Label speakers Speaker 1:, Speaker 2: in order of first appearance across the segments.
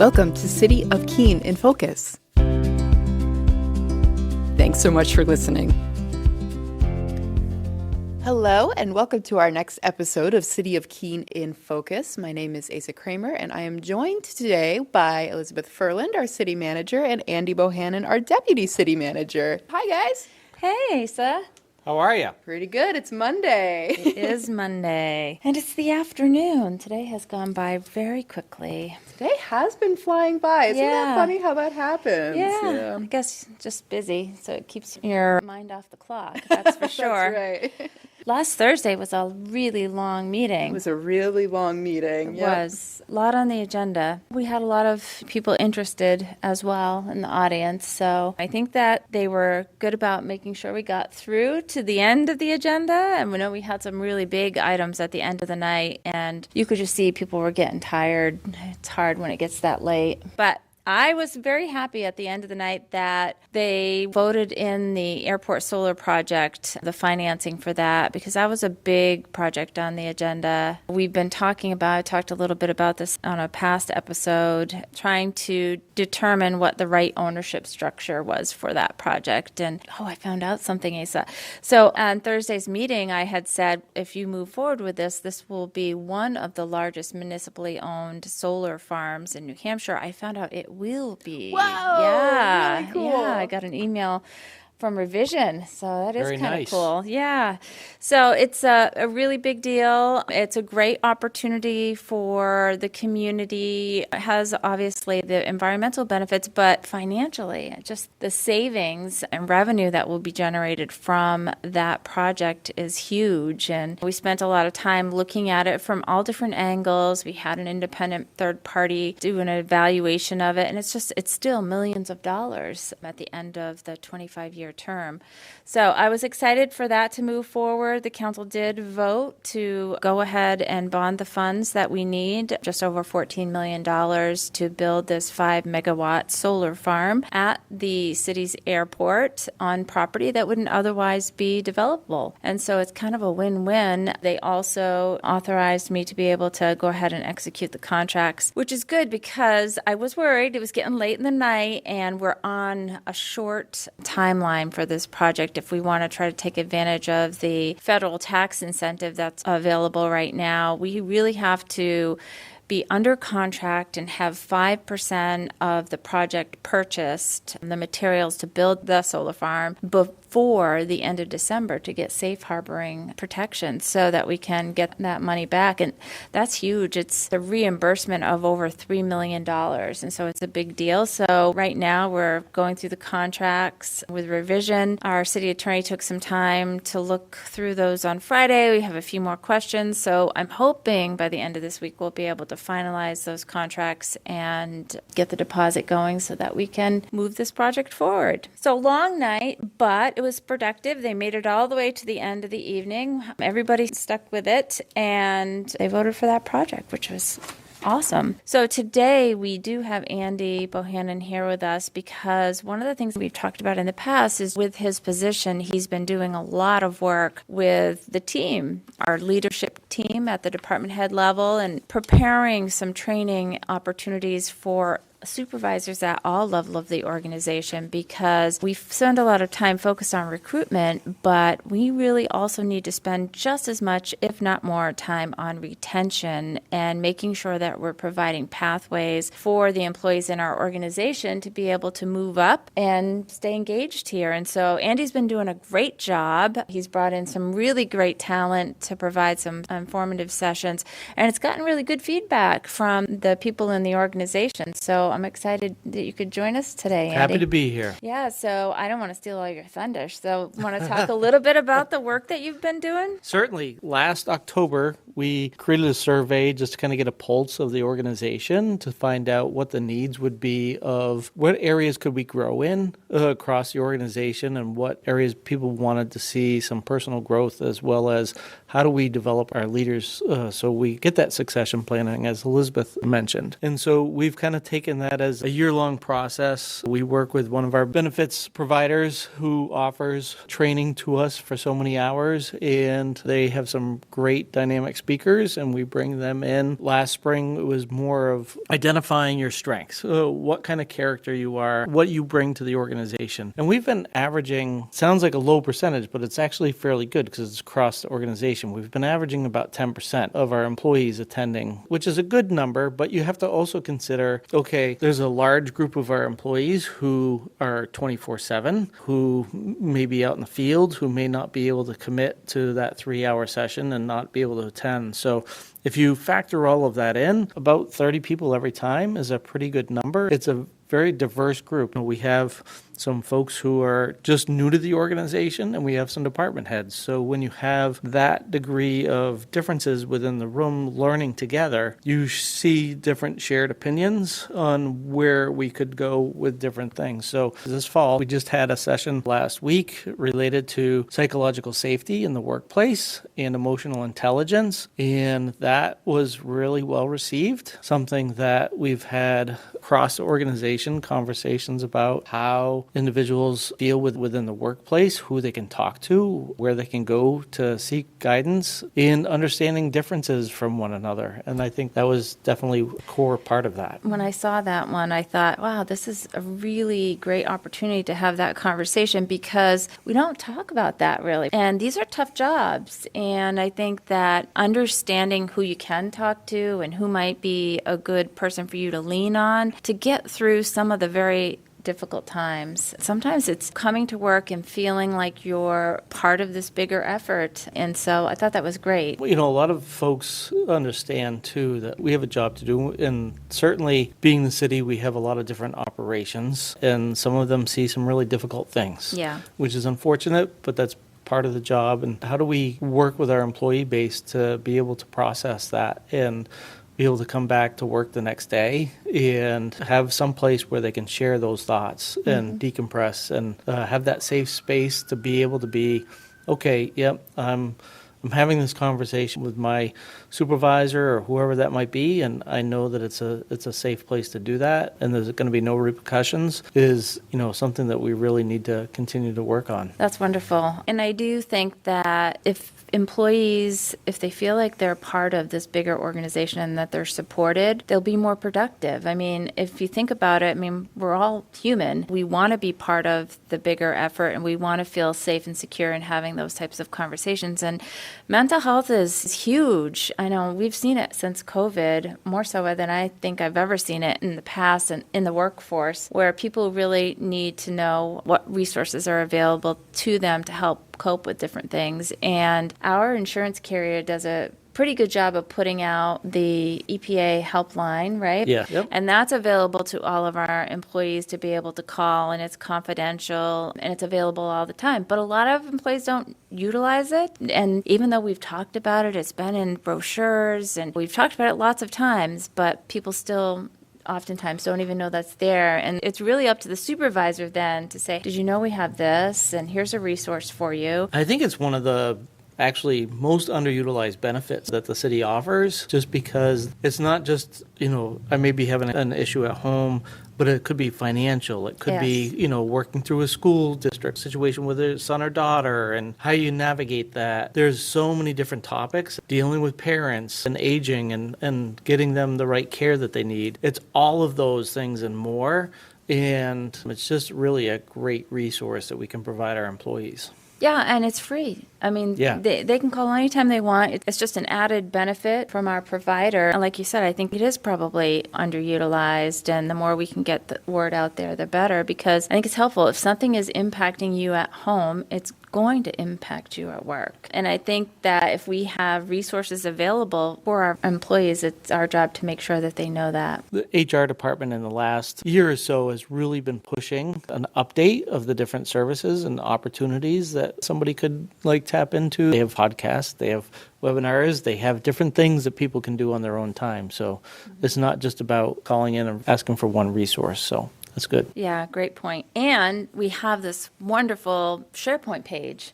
Speaker 1: Welcome to City of Keene in Focus. Thanks so much for listening. Hello, and welcome to our next episode of City of Keene in Focus. My name is Asa Kramer, and I am joined today by Elizabeth Furland, our city manager, and Andy Bohannon, our deputy city manager. Hi, guys.
Speaker 2: Hey, Asa.
Speaker 3: How are you?
Speaker 1: Pretty good. It's Monday.
Speaker 2: It is Monday, and it's the afternoon. Today has gone by very quickly.
Speaker 1: Today has been flying by. Isn't that funny how that happens?
Speaker 2: Yeah, I guess just busy, so it keeps your mind off the clock, that's for sure.
Speaker 1: That's right.
Speaker 2: Last Thursday was a really long meeting.
Speaker 1: It was a really long meeting.
Speaker 2: It was. A lot on the agenda. We had a lot of people interested as well in the audience, so I think that they were good about making sure we got through to the end of the agenda, and we know we had some really big items at the end of the night, and you could just see people were getting tired. It's hard when it gets that late, but I was very happy at the end of the night that they voted in the airport solar project, the financing for that, because that was a big project on the agenda. We've been I talked a little bit about this on a past episode, trying to determine what the right ownership structure was for that project. And, I found out something, Asa. So on Thursday's meeting, I had said, if you move forward with this will be one of the largest municipally owned solar farms in New Hampshire. I found out it will be.
Speaker 1: Wow,
Speaker 2: yeah,
Speaker 1: really cool.
Speaker 2: Yeah, I got an email from Revision, so that is
Speaker 3: Very
Speaker 2: kind of
Speaker 3: nice.
Speaker 2: cool. Yeah, so it's a really big deal. It's a great opportunity for the community. It has obviously the environmental benefits, but financially, just the savings and revenue that will be generated from that project is huge. And we spent a lot of time looking at it from all different angles. We had an independent third party do an evaluation of it, and it's still millions of dollars at the end of the 25-year term. So I was excited for that to move forward. The council did vote to go ahead and bond the funds that we need, just over $14 million to build this 5-megawatt solar farm at the city's airport on property that wouldn't otherwise be developable. And so it's kind of a win-win. They also authorized me to be able to go ahead and execute the contracts, which is good because I was worried. It was getting late in the night and we're on a short timeline for this project if we want to try to take advantage of the federal tax incentive that's available right now. We really have to be under contract and have 5% of the project purchased, the materials to build the solar farm, before the end of December to get safe harboring protection so that we can get that money back. And that's huge. It's a reimbursement of over $3 million. And so it's a big deal. So right now we're going through the contracts with Revision. Our city attorney took some time to look through those on Friday. We have a few more questions. So I'm hoping by the end of this week we'll be able to finalize those contracts and get the deposit going so that we can move this project forward. So long night, but it was productive. They made it all the way to the end of the evening. Everybody stuck with it, and they voted for that project, which was awesome. So today we do have Andy Bohannon here with us because one of the things we've talked about in the past is with his position, he's been doing a lot of work with the team, our leadership team at the department head level, and preparing some training opportunities for supervisors at all levels of the organization, because we spend a lot of time focused on recruitment, but we really also need to spend just as much, if not more, time on retention and making sure that we're providing pathways for the employees in our organization to be able to move up and stay engaged here. And so Andy's been doing a great job. He's brought in some really great talent to provide some informative sessions, and it's gotten really good feedback from the people in the organization. So I'm excited that you could join us today, Andy.
Speaker 3: Happy to be here.
Speaker 2: Yeah, so I don't want to steal all your thunder. So want to talk a little bit about the work that you've been doing?
Speaker 3: Certainly. Last October, we created a survey just to kind of get a pulse of the organization to find out what the needs would be of what areas could we grow in across the organization and what areas people wanted to see some personal growth, as well as how do we develop our leaders so we get that succession planning, as Elizabeth mentioned. And so we've kind of taken that as a year-long process. We work with one of our benefits providers who offers training to us for so many hours, and they have some great dynamic speakers, and we bring them in. Last spring, it was more of identifying your strengths, what kind of character you are, what you bring to the organization. And we've been averaging, sounds like a low percentage, but it's actually fairly good because it's across the organization. We've been averaging about 10% of our employees attending, which is a good number, but you have to also consider, okay, there's a large group of our employees who are 24/7, who may be out in the field, who may not be able to commit to that 3-hour session and not be able to attend. So if you factor all of that in, about 30 people every time is a pretty good number. It's a very diverse group. We have some folks who are just new to the organization, and we have some department heads. So when you have that degree of differences within the room learning together, you see different shared opinions on where we could go with different things. So this fall, we just had a session last week related to psychological safety in the workplace and emotional intelligence, and that was really well received. Something that we've had across the organization conversations about how individuals deal within the workplace, who they can talk to, where they can go to seek guidance, and understanding differences from one another. And I think that was definitely a core part of that.
Speaker 2: When I saw that one, I thought, wow, this is a really great opportunity to have that conversation because we don't talk about that really. And these are tough jobs. And I think that understanding who you can talk to and who might be a good person for you to lean on to get through some of the very difficult times. Sometimes it's coming to work and feeling like you're part of this bigger effort. And so I thought that was great.
Speaker 3: Well, a lot of folks understand, too, that we have a job to do. And certainly, being the city, we have a lot of different operations. And some of them see some really difficult things, which is unfortunate, but that's part of the job. And how do we work with our employee base to be able to process that and be able to come back to work the next day and have some place where they can share those thoughts and decompress and have that safe space to be able to be, okay, yep, I'm having this conversation with my supervisor or whoever that might be, and I know that it's a safe place to do that, and there's going to be no repercussions, is something that we really need to continue to work on.
Speaker 2: That's wonderful. And I do think that if employees, if they feel like they're part of this bigger organization and that they're supported, they'll be more productive. I mean, if you think about it, we're all human. We want to be part of the bigger effort, and we want to feel safe and secure in having those types of conversations. And mental health is huge. I know we've seen it since COVID, more so than I think I've ever seen it in the past and in the workforce, where people really need to know what resources are available to them to help cope with different things. And our insurance carrier does a pretty good job of putting out the EPA helpline, right?
Speaker 3: Yeah. Yep.
Speaker 2: And that's available to all of our employees to be able to call, and it's confidential, and it's available all the time. But a lot of employees don't utilize it. And even though we've talked about it, it's been in brochures, and we've talked about it lots of times, but people still oftentimes don't even know that's there. And it's really up to the supervisor then to say, did you know we have this? And here's a resource for you.
Speaker 3: I think it's one of the actually most underutilized benefits that the city offers, just because it's not just, I may be having an issue at home, but it could be financial. It could be, working through a school district situation with a son or daughter and how you navigate that. There's so many different topics, dealing with parents and aging and getting them the right care that they need. It's all of those things and more. And it's just really a great resource that we can provide our employees.
Speaker 2: Yeah, and it's free. They can call anytime they want. It's just an added benefit from our provider. And like you said, I think it is probably underutilized, and the more we can get the word out there, the better, because I think it's helpful. If something is impacting you at home, it's going to impact you at work. And I think that if we have resources available for our employees, it's our job to make sure that they know that.
Speaker 3: The HR department in the last year or so has really been pushing an update of the different services and opportunities that somebody could tap into. They have podcasts, they have webinars, they have different things that people can do on their own time. So it's not just about calling in and asking for one resource. So that's good.
Speaker 2: Yeah, great point. And we have this wonderful SharePoint page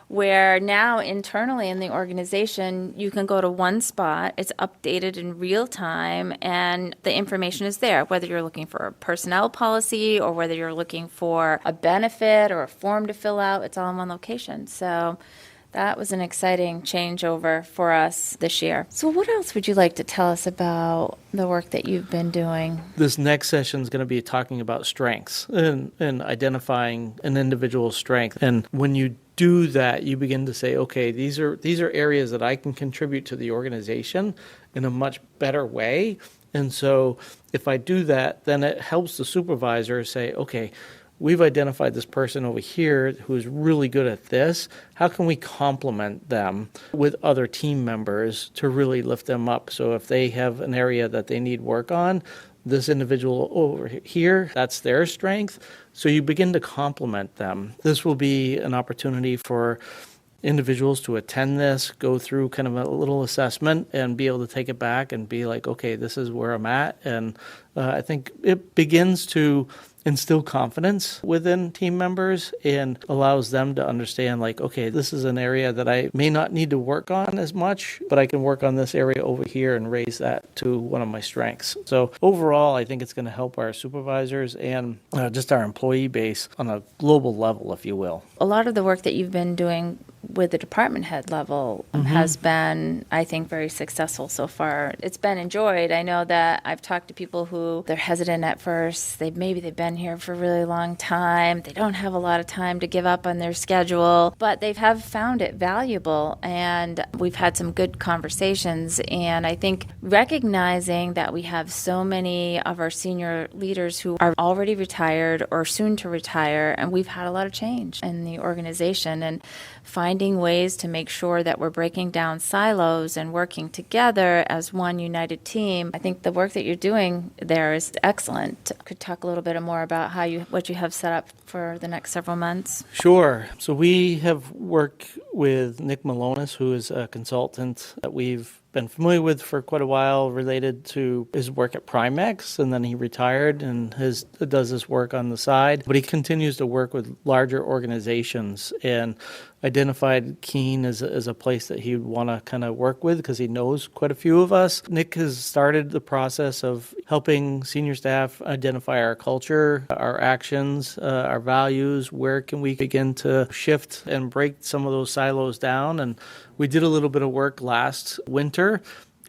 Speaker 2: where now internally in the organization, you can go to one spot, it's updated in real time, and the information is there, whether you're looking for a personnel policy or whether you're looking for a benefit or a form to fill out, it's all in one location. So that was an exciting changeover for us this year. So what else would you like to tell us about the work that you've been doing?
Speaker 3: This next session is going to be talking about strengths and identifying an individual's strength. And when you do that, you begin to say, okay, these are areas that I can contribute to the organization in a much better way. And so if I do that, then it helps the supervisor say, okay, we've identified this person over here who's really good at this. How can we complement them with other team members to really lift them up? So if they have an area that they need work on, this individual over here, that's their strength. So you begin to complement them. This will be an opportunity for individuals to attend this, go through kind of a little assessment and be able to take it back and be like, okay, this is where I'm at. And I think it begins to instill confidence within team members and allows them to understand like, okay, this is an area that I may not need to work on as much, but I can work on this area over here and raise that to one of my strengths. So overall, I think it's going to help our supervisors and just our employee base on a global level, if you will.
Speaker 2: A lot of the work that you've been doing with the department head level has been, I think, very successful so far. It's been enjoyed. I know that I've talked to people who they're hesitant at first. Maybe they've been here for a really long time. They don't have a lot of time to give up on their schedule, but they have found it valuable. And we've had some good conversations. And I think recognizing that we have so many of our senior leaders who are already retired or soon to retire, and we've had a lot of change in the organization, and finding ways to make sure that we're breaking down silos and working together as one united team. I think the work that you're doing there is excellent. Could talk a little bit more about what you have set up for the next several months?
Speaker 3: Sure. So we have worked with Nick Malonis, who is a consultant that we've been familiar with for quite a while, related to his work at Primex, and then he retired and does this work on the side. But he continues to work with larger organizations and identified Keene as a place that he would want to kind of work with because he knows quite a few of us. Nick has started the process of helping senior staff identify our culture, our actions, our values, where can we begin to shift and break some of those silos down. And we did a little bit of work last winter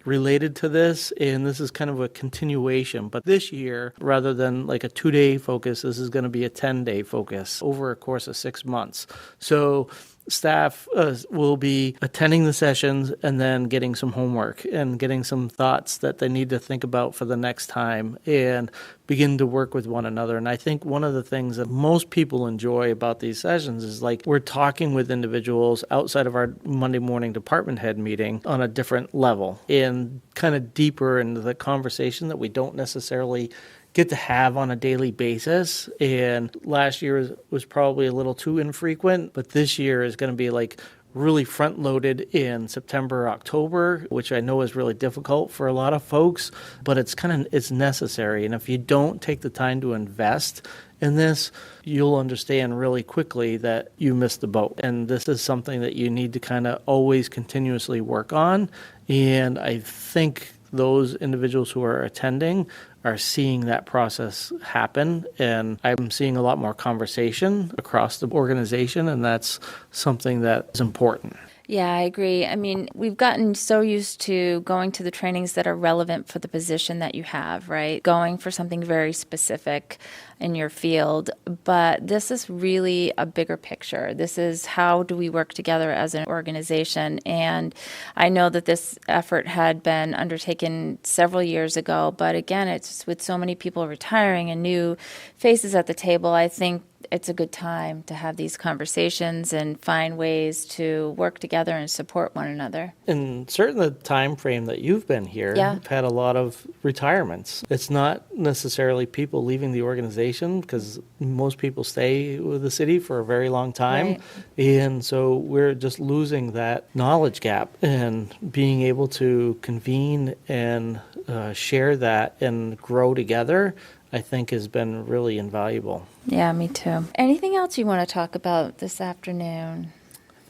Speaker 3: related to this, and this is kind of a continuation. But this year, rather than like a 2-day focus, this is going to be a 10-day focus over a course of 6 months. So staff will be attending the sessions and then getting some homework and getting some thoughts that they need to think about for the next time and begin to work with one another. And I think one of the things that most people enjoy about these sessions is like we're talking with individuals outside of our Monday morning department head meeting on a different level and kind of deeper into the conversation that we don't necessarily get to have on a daily basis. And last year was probably a little too infrequent, but this year is going to be like really front loaded in September, October, which I know is really difficult for a lot of folks, but it's necessary. And if you don't take the time to invest in this, you'll understand really quickly that you missed the boat. And this is something that you need to kind of always continuously work on. And I think those individuals who are attending are seeing that process happen, and I'm seeing a lot more conversation across the organization, and that's something that is important.
Speaker 2: Yeah, I agree. I mean, we've gotten so used to going to the trainings that are relevant for the position that you have, right? Going for something very specific in your field. But this is really a bigger picture. This is how do we work together as an organization? And I know that this effort had been undertaken several years ago, but again, it's with so many people retiring and new faces at the table, I think it's a good time to have these conversations and find ways to work together and support one another.
Speaker 3: And certainly the time frame that you've been here, you've had a lot of retirements. It's not necessarily people leaving the organization because most people stay with the city for a very long time.
Speaker 2: Right.
Speaker 3: And so we're just losing that knowledge gap, and being able to convene and share that and grow together, I think has been really invaluable.
Speaker 2: Yeah, me too. Anything else you want to talk about this afternoon?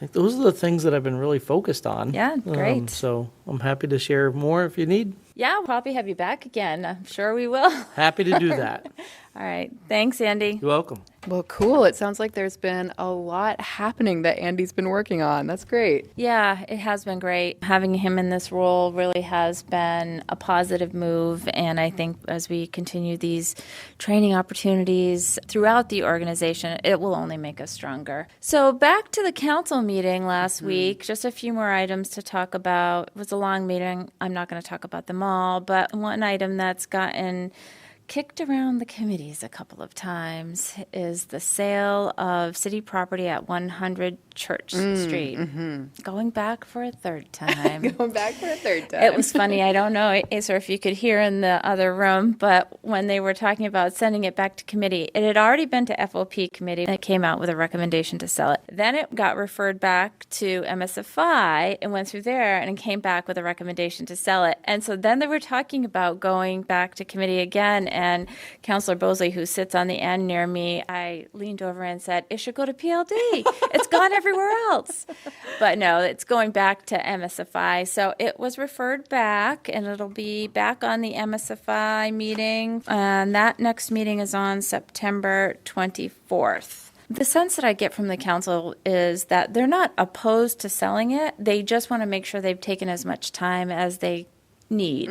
Speaker 3: I think those are the things that I've been really focused on.
Speaker 2: Yeah, great.
Speaker 3: So I'm happy to share more if you need.
Speaker 2: Yeah, we'll probably have you back again. I'm sure we will.
Speaker 3: Happy to do that.
Speaker 2: All right. Thanks, Andy.
Speaker 3: You're welcome.
Speaker 1: Well, cool. It sounds like there's been a lot happening that Andy's been working on. That's great.
Speaker 2: Yeah, it has been great. Having him in this role really has been a positive move. And I think as we continue these training opportunities throughout the organization, it will only make us stronger. So back to the council meeting last week, just a few more items to talk about. It was a long meeting. I'm not going to talk about them all, but one item that's gotten kicked around the committees a couple of times is the sale of city property at 100 Church Street. Going back for a third time.
Speaker 1: Going back for a third time.
Speaker 2: It was funny. I don't know, Asa, if you could hear in the other room, but when they were talking about sending it back to committee, it had already been to FOP committee and it came out with a recommendation to sell it. Then it got referred back to MSFI and went through there and came back with a recommendation to sell it. And so then they were talking about going back to committee again, and Councillor Bosley, who sits on the end near me, I leaned over and said, it should go to PLD. It's gone everywhere else. But no, it's going back to MSFI. So it was referred back, and it'll be back on the MSFI meeting. And that next meeting is on September 24th. The sense that I get from the council is that they're not opposed to selling it. They just want to make sure they've taken as much time as they need.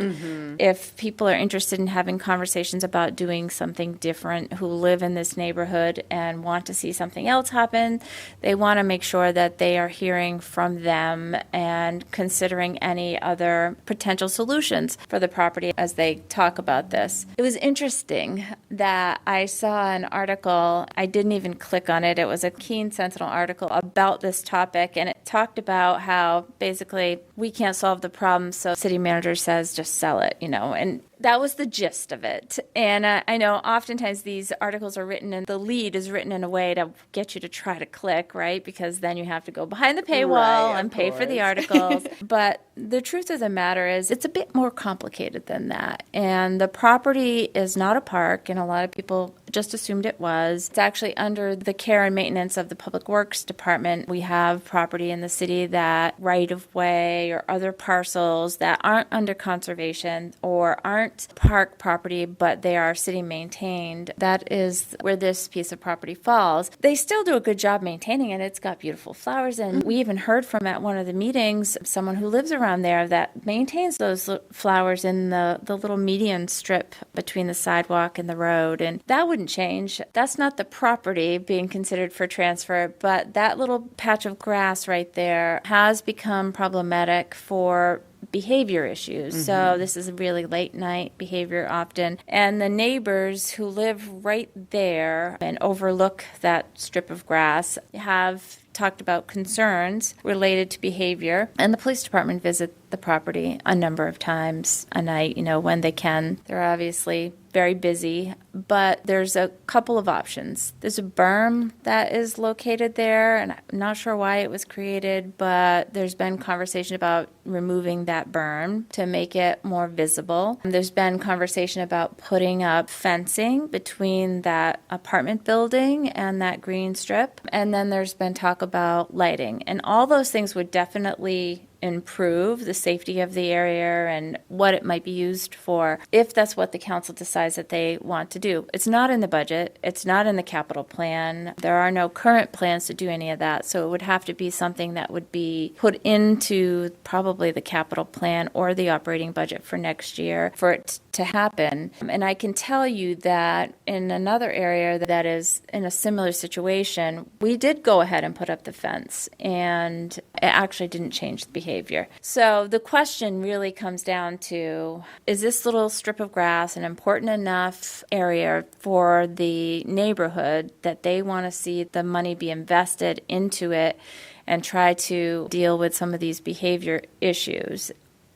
Speaker 2: If people are interested in having conversations about doing something different, who live in this neighborhood and want to see something else happen, they want to make sure that they are hearing from them and considering any other potential solutions for the property as they talk about this. It was interesting that I saw an article, I didn't even click on it, it was a Keene Sentinel article about this topic, and it talked about how basically we can't solve the problem, so city manager says just sell it, and that was the gist of it. And I know oftentimes these articles are written and the lead is written in a way to get you to try to click, right? Because then you have to go behind the paywall and pay for the articles. But the truth of the matter is it's a bit more complicated than that. And the property is not a park, and a lot of people just assumed it was. It's actually under the care and maintenance of the Public Works Department. We have property in the city that right-of-way or other parcels that aren't under conservation or aren't park property, but they are city maintained. That is where this piece of property falls. They still do a good job maintaining it. It's got beautiful flowers, and we even heard from at one of the meetings someone who lives around there that maintains those flowers in the little median strip between the sidewalk and the road, and that wouldn't change. That's not the property being considered for transfer, but that little patch of grass right there has become problematic for behavior issues. So this is really late night behavior often. And the neighbors who live right there and overlook that strip of grass have talked about concerns related to behavior. And the police department visit the property a number of times a night, when they can. They're obviously very busy, but there's a couple of options. There's a berm that is located there, and I'm not sure why it was created, but there's been conversation about removing that berm to make it more visible. There's been conversation about putting up fencing between that apartment building and that green strip, and then there's been talk about lighting, and all those things would definitely improve the safety of the area and what it might be used for if that's what the council decides that they want to do. It's not in the budget. It's not in the capital plan. There are no current plans to do any of that. So it would have to be something that would be put into probably the capital plan or the operating budget for next year for it to happen. And I can tell you that in another area that is in a similar situation, we did go ahead and put up the fence, and it actually didn't change the behavior. So the question really comes down to, is this little strip of grass an important enough area for the neighborhood that they want to see the money be invested into it and try to deal with some of these behavior issues?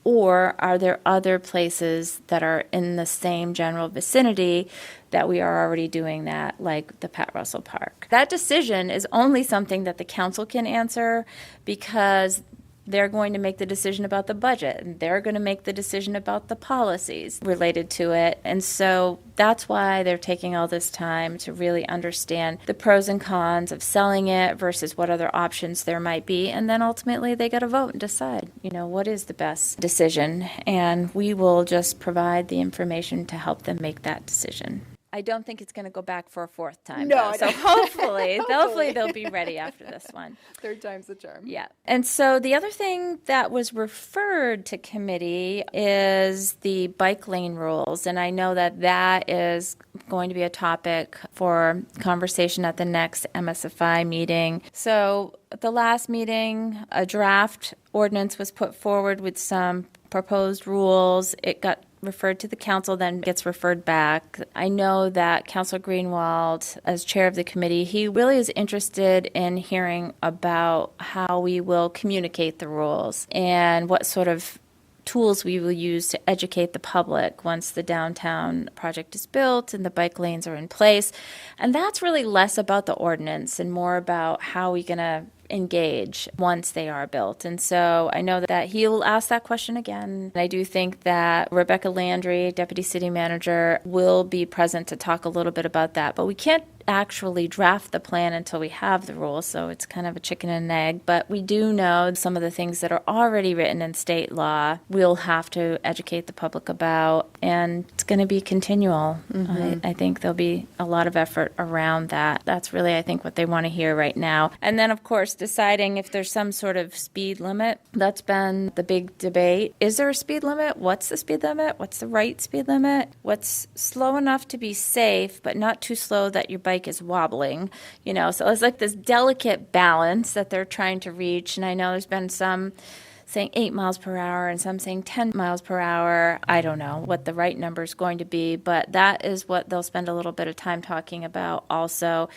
Speaker 2: Or are there other places that are in the same general vicinity that we are already doing that, like the Pat Russell Park? That decision is only something that the council can answer, because they're going to make the decision about the budget, and they're going to make the decision about the policies related to it. And so that's why they're taking all this time to really understand the pros and cons of selling it versus what other options there might be. And then ultimately they got to vote and decide, what is the best decision. And we will just provide the information to help them make that decision. I don't think it's going to go back for a fourth time.
Speaker 1: No,
Speaker 2: though. So hopefully they'll be ready after this one.
Speaker 1: Third time's the charm.
Speaker 2: Yeah. And so the other thing that was referred to committee is the bike lane rules. And I know that is going to be a topic for conversation at the next MSFI meeting. So at the last meeting, a draft ordinance was put forward with some proposed rules. It got referred to the council, then gets referred back. I know that Councilor Greenwald, as chair of the committee, he really is interested in hearing about how we will communicate the rules and what sort of tools we will use to educate the public once the downtown project is built and the bike lanes are in place. And that's really less about the ordinance and more about how we're going to engage once they are built. And so I know that he will ask that question again. And I do think that Rebecca Landry, Deputy City Manager, will be present to talk a little bit about that. But we can't actually draft the plan until we have the rules, so it's kind of a chicken and an egg. But we do know some of the things that are already written in state law we'll have to educate the public about, and it's going to be continual. I think there'll be a lot of effort around that. That's really, I think, what they want to hear right now. And then, of course, deciding if there's some sort of speed limit. That's been the big debate. Is there a speed limit? What's the speed limit? What's the right speed limit? What's slow enough to be safe, but not too slow that your bike is wobbling, so it's like this delicate balance that they're trying to reach. And I know there's been some saying 8 miles per hour and some saying 10 miles per hour. I don't know what the right number is going to be, but that is what they'll spend a little bit of time talking about also.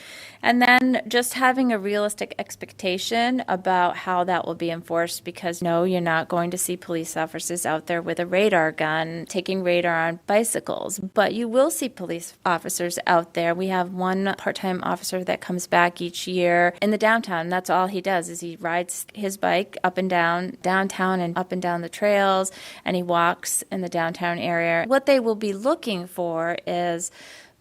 Speaker 2: And then just having a realistic expectation about how that will be enforced, because no, you're not going to see police officers out there with a radar gun taking radar on bicycles, but you will see police officers out there. We have one part-time officer that comes back each year in the downtown. That's all he does is he rides his bike up and downtown and up and down the trails, and he walks in the downtown area. What they will be looking for is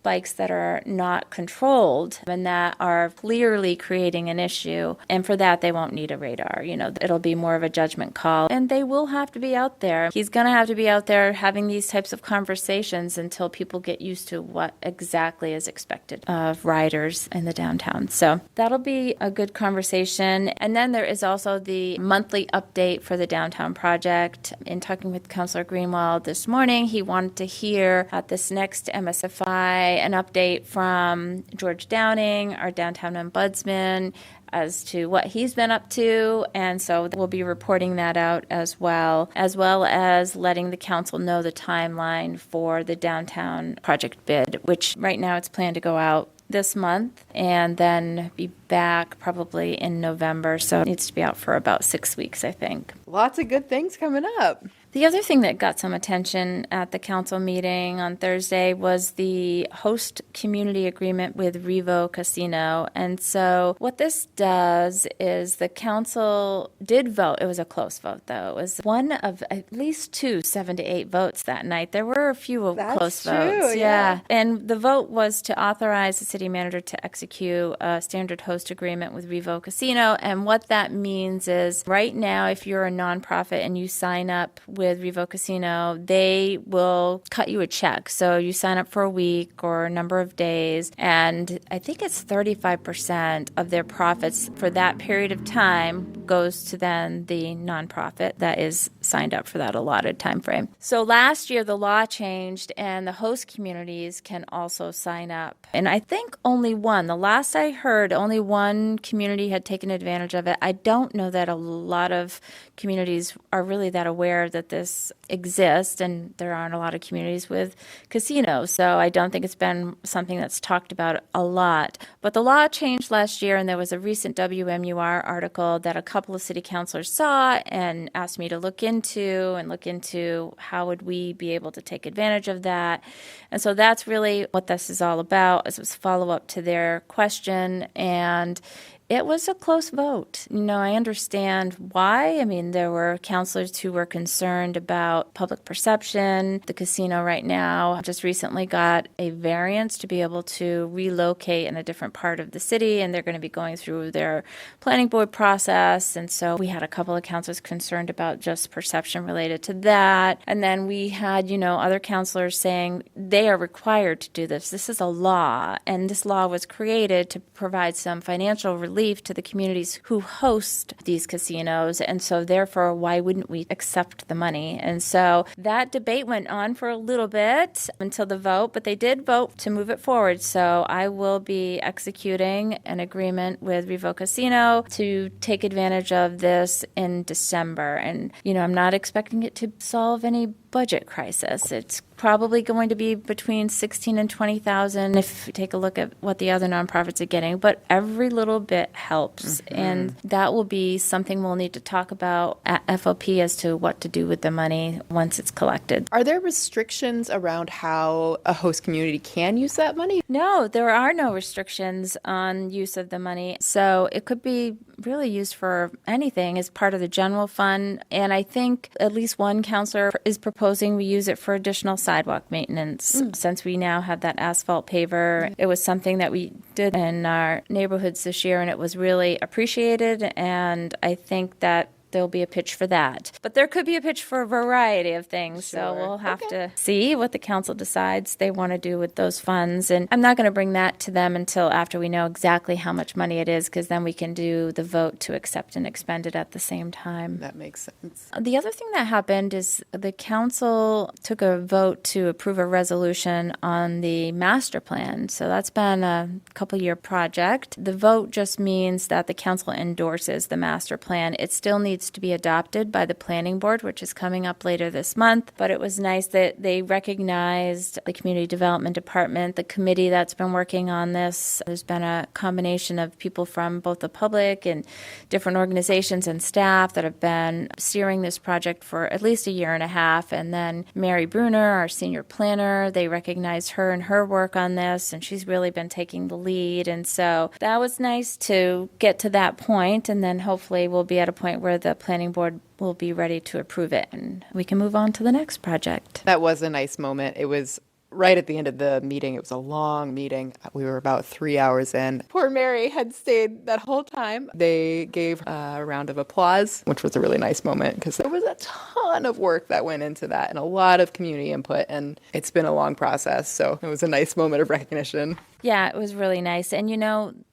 Speaker 2: bikes that are not controlled and that are clearly creating an issue. And for that, they won't need a radar. It'll be more of a judgment call. And they will have to be out there. He's going to have to be out there having these types of conversations until people get used to what exactly is expected of riders in the downtown. So that'll be a good conversation. And then there is also the monthly update for the downtown project. In talking with Councilor Greenwald this morning, he wanted to hear at this next MSFI an update from George Downing, our downtown ombudsman, as to what he's been up to. And so we'll be reporting that out as well as letting the council know the timeline for the downtown project bid, which right now it's planned to go out this month and then be back probably in November. So it needs to be out for about 6 weeks, I think.
Speaker 1: Lots of good things coming up.
Speaker 2: The other thing that got some attention at the council meeting on Thursday was the host community agreement with Revo Casino. And so what this does is the council did vote. It was a close vote, though. It was one of at least 2 7-8 votes that night. There were a few close votes.
Speaker 1: Yeah.
Speaker 2: And the vote was to authorize the city manager to execute a standard host agreement with Revo Casino. And what that means is right now, if you're a nonprofit and you sign up with Revo Casino, they will cut you a check. So you sign up for a week or a number of days, and I think it's 35% of their profits for that period of time goes to then the nonprofit that is signed up for that allotted time frame. So last year the law changed and the host communities can also sign up. And I think the last I heard, only one community had taken advantage of it. I don't know that a lot of communities are really that aware that this exists, and there aren't a lot of communities with casinos. So I don't think it's been something that's talked about a lot. But the law changed last year, and there was a recent WMUR article that a couple of city councilors saw and asked me to look into how would we be able to take advantage of that. And so that's really what this is all about. It was follow-up to their question, and It was a close vote. I understand why. I mean, there were counselors who were concerned about public perception. The casino right now just recently got a variance to be able to relocate in a different part of the city, and they're going to be going through their planning board process. And so we had a couple of counselors concerned about just perception related to that. And then we had, other counselors saying they are required to do this. This is a law, and this law was created to provide some financial relief to the communities who host these casinos. And so therefore, why wouldn't we accept the money? And so that debate went on for a little bit until the vote, but they did vote to move it forward. So I will be executing an agreement with Revo Casino to take advantage of this in December. And, I'm not expecting it to solve any budget crisis. It's probably going to be between 16 and 20,000 if you take a look at what the other nonprofits are getting, but every little bit helps. And that will be something we'll need to talk about at FOP as to what to do with the money once it's collected.
Speaker 1: Are there restrictions around how a host community can use that money?
Speaker 2: No, there are no restrictions on use of the money. So it could be really used for anything as part of the general fund. And I think at least one counselor is proposing we use it for additional sidewalk maintenance. Since we now have that asphalt paver, it was something that we did in our neighborhoods this year, and it was really appreciated. And I think that there'll be a pitch for that. But there could be a pitch for a variety of things.
Speaker 1: Sure.
Speaker 2: So we'll have to see what the council decides they want to do with those funds. And I'm not going to bring that to them until after we know exactly how much money it is, because then we can do the vote to accept and expend it at the same time.
Speaker 1: That makes sense.
Speaker 2: The other thing that happened is the council took a vote to approve a resolution on the master plan. So that's been a couple-year project. The vote just means that the council endorses the master plan. It still needs to be adopted by the planning board, which is coming up later this month. But it was nice that they recognized the community development department, the committee that's been working on this. There's been a combination of people from both the public and different organizations and staff that have been steering this project for at least a year and a half. And then Mary Bruner, our senior planner, they recognized her and her work on this, and she's really been taking the lead. And so that was nice to get to that point, and then hopefully we'll be at a point where the planning board will be ready to approve it, and we can move on to the next project.
Speaker 1: That was a nice moment. It was right at the end of the meeting. It was a long meeting. We were about 3 hours in. Poor Mary had stayed that whole time. They gave a round of applause, which was a really nice moment because there was a ton of work that went into that and a lot of community input, and it's been a long process. So it was a nice moment of recognition.
Speaker 2: Yeah, it was really nice. And,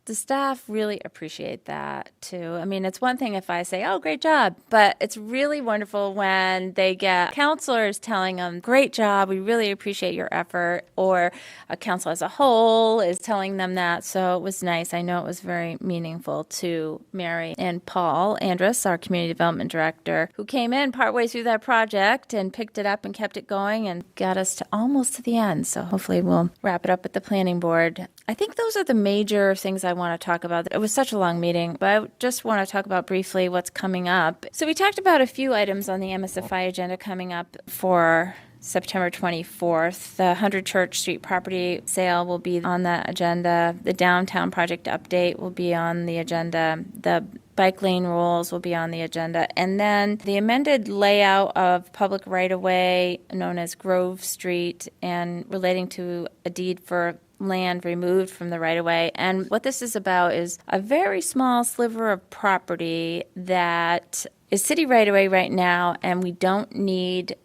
Speaker 2: the staff really appreciate that, too. I mean, it's one thing if I say, oh, great job, but it's really wonderful when they get counselors telling them, great job, we really appreciate your effort, or a council as a whole is telling them that. So it was nice. I know it was very meaningful to Mary and Paul Andrus, our community development director, who came in partway through that project and picked it up and kept it going and got us to almost to the end. So hopefully we'll wrap it up with the planning board. I think those are the major things I want to talk about. It was such a long meeting, but I just want to talk about briefly what's coming up. So we talked about a few items on the MSFI agenda coming up for September 24th. The 100 Church Street property sale will be on the agenda. The downtown project update will be on the agenda. The bike lane rules will be on the agenda. And then the amended layout of public right-of-way known as Grove Street and relating to a deed for land removed from the right-of-way. And what this is about is a very small sliver of property that is city right-of-way right now, and we don't need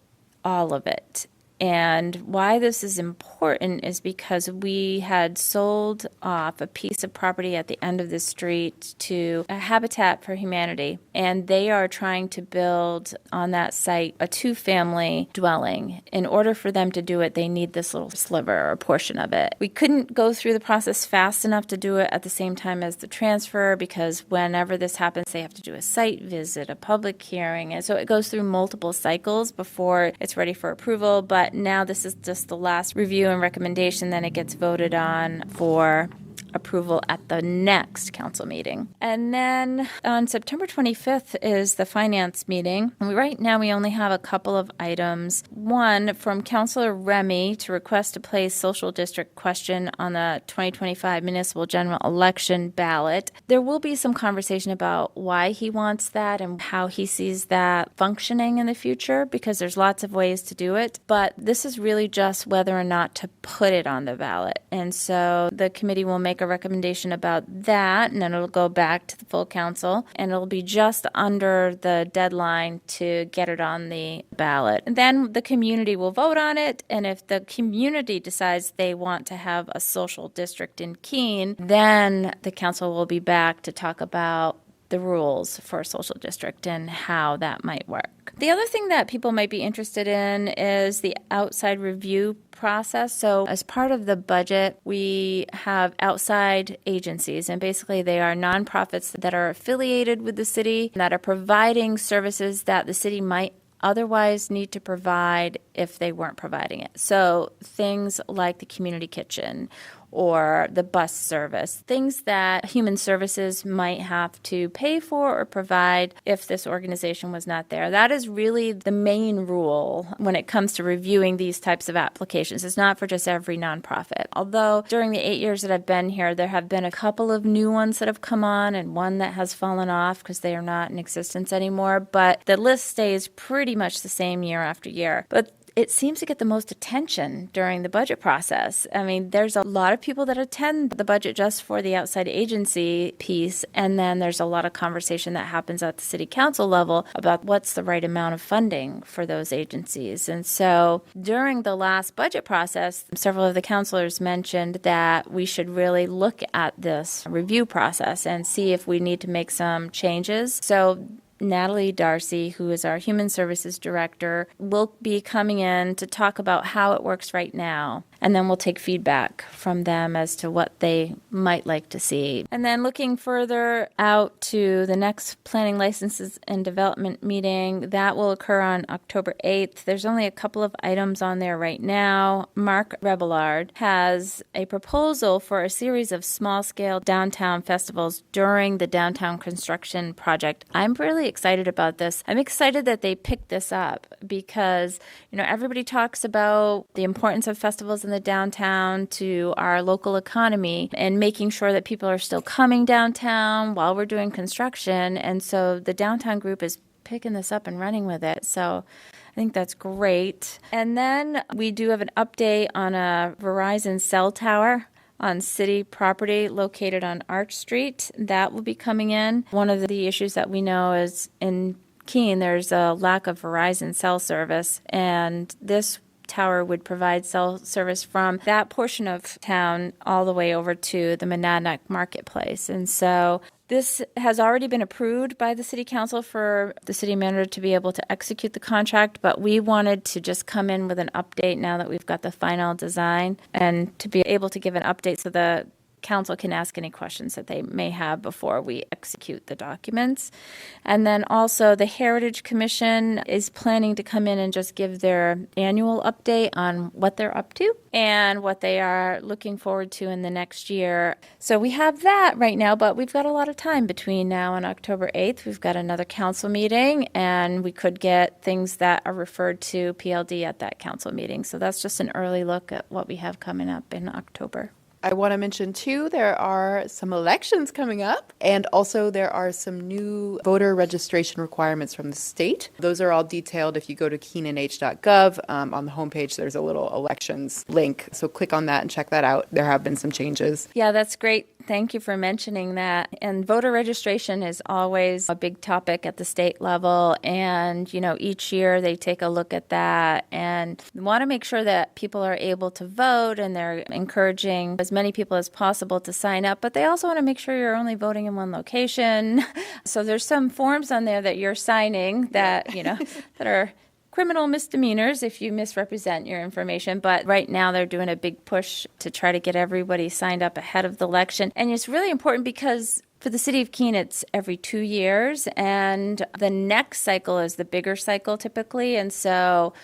Speaker 2: all of it. And why this is important is because we had sold off a piece of property at the end of the street to a Habitat for Humanity, and they are trying to build on that site a two-family dwelling. In order for them to do it, they need this little sliver or portion of it. We couldn't go through the process fast enough to do it at the same time as the transfer, because whenever this happens, they have to do a site visit, a public hearing, and so it goes through multiple cycles before it's ready for approval. But now this is just the last review and recommendation, then it gets voted on for approval at the next council meeting. And then on September 25th is the finance meeting. Right now we only have a couple of items. One from Councilor Remy to request to place social district question on the 2025 municipal general election ballot. There will be some conversation about why he wants that and how he sees that functioning in the future, because there's lots of ways to do it. But this is really just whether or not to put it on the ballot. And so the committee will make a recommendation about that, and then it'll go back to the full council, and it'll be just under the deadline to get it on the ballot. And then the community will vote on it, and if the community decides they want to have a social district in Keene, then the council will be back to talk about the rules for a social district and how that might work. The other thing that people might be interested in is the outside review process. So as part of the budget, we have outside agencies, and basically they are nonprofits that are affiliated with the city that are providing services that the city might otherwise need to provide if they weren't providing it. So things like the community kitchen or the bus service, things that human services might have to pay for or provide if this organization was not there. That is really the main rule when it comes to reviewing these types of applications. It's not for just every nonprofit. Although during the 8 years that I've been here, there have been a couple of new ones that have come on and one that has fallen off because they are not in existence anymore. But the list stays pretty much the same year after year. But it seems to get the most attention during the budget process. I mean, there's a lot of people that attend the budget just for the outside agency piece, and then there's a lot of conversation that happens at the city council level about what's the right amount of funding for those agencies. And so during the last budget process, several of the councilors mentioned that we should really look at this review process and see if we need to make some changes. So Natalie Darcy, who is our Human Services Director, will be coming in to talk about how it works right now. And then we'll take feedback from them as to what they might like to see. And then looking further out to the next Planning Licenses and Development meeting, that will occur on October 8th. There's only a couple of items on there right now. Mark Rebellard has a proposal for a series of small-scale downtown festivals during the downtown construction project. I'm really excited about this. I'm excited that they picked this up because, everybody talks about the importance of festivals in the downtown to our local economy and making sure that people are still coming downtown while we're doing construction. And so the downtown group is picking this up and running with it. So I think that's great. And then we do have an update on a Verizon cell tower on city property located on Arch Street. That will be coming in. One of the issues that we know is in Keene, there's a lack of Verizon cell service, and this tower would provide cell service from that portion of town all the way over to the Monadnock Marketplace. And so this has already been approved by the city council for the city manager to be able to execute the contract, but we wanted to just come in with an update now that we've got the final design and to be able to give an update so the council can ask any questions that they may have before we execute the documents. And then also the Heritage Commission is planning to come in and just give their annual update on what they're up to and what they are looking forward to in the next year. So we have that right now, but we've got a lot of time between now and October 8th. We've got another council meeting, and we could get things that are referred to PLD at that council meeting. So that's just an early look at what we have coming up in October.
Speaker 1: I want to mention, too, there are some elections coming up, and also there are some new voter registration requirements from the state. Those are all detailed if you go to keenanh.gov. On the homepage, there's a little elections link, so click on that and check that out. There have been some changes.
Speaker 2: Yeah, that's great. Thank you for mentioning that. And voter registration is always a big topic at the state level. And, each year they take a look at that and want to make sure that people are able to vote, and they're encouraging as many people as possible to sign up. But they also want to make sure you're only voting in one location. So there's some forms on there that you're signing that, that are criminal misdemeanors if you misrepresent your information. But right now they're doing a big push to try to get everybody signed up ahead of the election. And it's really important because for the city of Keene, it's every 2 years, and the next cycle is the bigger cycle typically. And so,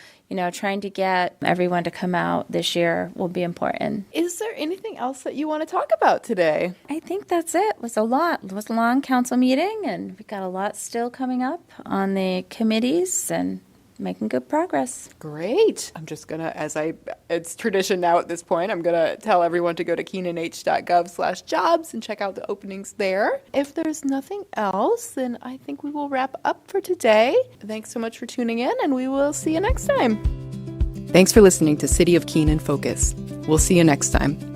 Speaker 2: trying to get everyone to come out this year will be important.
Speaker 1: Is there anything else that you want to talk about today?
Speaker 2: I think that's it. It was a lot. It was a long council meeting, and we've got a lot still coming up on the committees and making good progress.
Speaker 1: Great. I'm just going to, it's tradition now at this point, I'm going to tell everyone to go to keenanh.gov/jobs and check out the openings there. If there's nothing else, then I think we will wrap up for today. Thanks so much for tuning in, and we will see you next time. Thanks for listening to City of Keene in Focus. We'll see you next time.